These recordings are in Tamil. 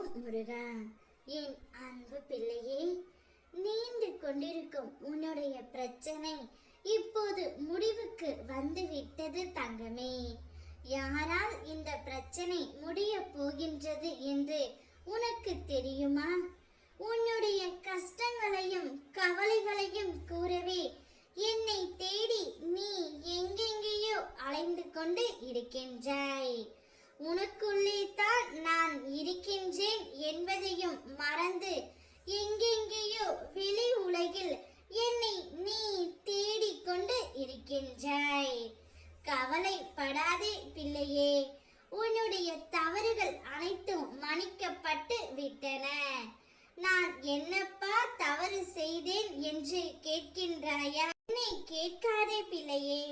ஓம் முருகா. என் அன்பு பிள்ளையே, நீண்டு கொண்டிருக்கும் உன்னுடைய பிரச்சனை இப்போது முடிவுக்கு வந்து விட்டது தங்கமே. யாரால் இந்த பிரச்சனை முடிய போகின்றது என்று உனக்கு தெரியுமா? உன்னுடைய கஷ்டங்களையும் கவலைகளையும் கூறவே என்னை தேடி நீ எங்கெங்கேயோ அலைந்து கொண்டு இருக்கின்றாய். உனக்குள்ளே தான் நான் இருக்கின்றேன் என்பதையும் மறந்து எங்கெங்கேயோ வெளி உலகில் என்னை நீ தேடிக்கொண்டு இருக்கின்றாய். கவலைப்படாதே பிள்ளையே, உன்னுடைய தவறுகள் அனைத்தும் மன்னிக்கப்பட்டு விட்டன. நான் என்னப்பா தவறு செய்தேன் என்று கேட்கின்றாயா? என்னை கேட்காதே பிள்ளையே,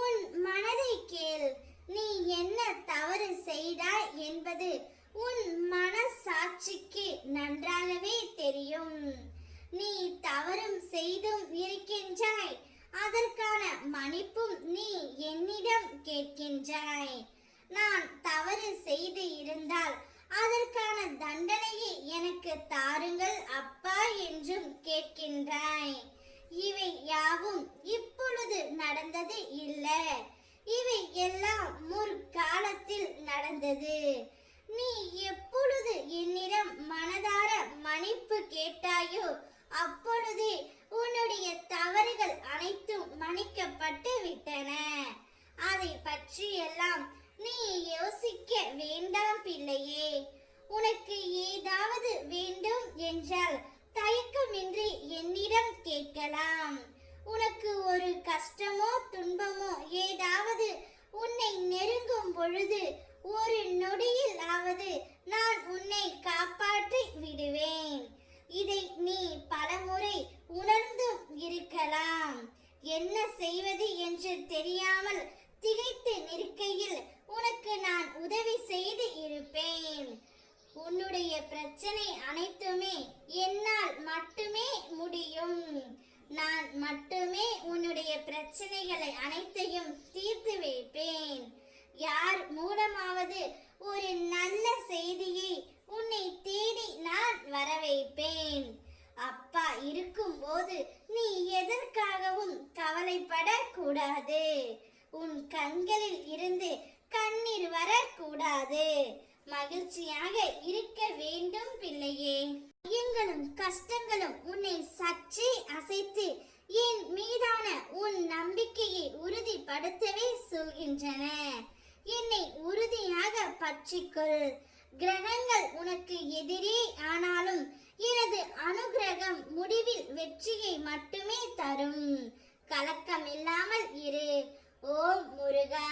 உன் மனதை கேள். நீ என்ன தவறு செய்தாய் என்பது உன் மனசாட்சிக்கு நன்றாகவே தெரியும். நீ தவறும் செய்தும் இருக்கின்றாய், அதற்கான மன்னிப்பும் நீ என்னிடம் கேட்கின்றாய். நான் தவறு செய்து இருந்தால் அதற்கான தண்டனையை எனக்கு தாருங்கள் அப்பா என்றும் கேட்கின்றாய். இவை யாவும் இப்பொழுது நடந்தது இல்லை, இவை எல்லாம் முற்காலத்தில் நடந்தது. நீ எப்பொழுது என்னிடம் மனதார மன்னிப்பு கேட்டாயோ அப்பொழுதே உன்னுடைய தவறுகள் அனைத்தும் மன்னிக்கப்பட்டு விட்டன. அதை பற்றி எல்லாம் நீ யோசிக்க வேண்டாம் பிள்ளையே. உனக்கு ஏதாவது வேண்டும் என்றால் தயக்கமின்றி என்னிடம் கேட்கலாம். உனக்கு ஒரு கஷ்டமோ துன்பமோ ஏதாவது உன்னை நெருங்கும் பொழுது ஒரு நொடியில் ஆவது நான் உன்னை காப்பாற்றி விடுவேன். இதை நீ பலமுறை உணர்ந்தும் இருக்கலாம். என்ன செய்வது என்று தெரியாமல் திகைத்து நிற்கையில் உனக்கு நான் உதவி செய்து இருப்பேன். உன்னுடைய பிரச்சனை அனைத்துமே என்னால் மட்டுமே முடியும். நான் மட்டுமே உன்னுடைய பிரச்சனைகளை அனைத்தையும் தீர்த்து வைப்பேன். யார் மூலமாவது ஒரு நல்ல செய்தியை உன்னை தேடி நான் வர வைப்பேன். அப்பா இருக்கும் போது நீ எதற்காகவும் கவலைப்படக்கூடாது. உன் கண்களில் இருந்து கண்ணீர் வரக்கூடாது. மகிழ்ச்சியாக இருக்க வேண்டும் பிள்ளையே. ஐயங்களும் கஷ்டங்களும் உன்னை சற்றே அசைத்து என் மீதான உன் நம்பிக்கையை உறுதிப்படுத்தவே சொல்கின்றன. என்னை உறுதியாக பற்றிக்கொள். கிரகங்கள் உனக்கு எதிரே ஆனாலும் எனது அனுகிரகம் முடிவில் வெற்றியை மட்டுமே தரும். கலக்கம் இல்லாமல் இரு. ஓம் முருகா.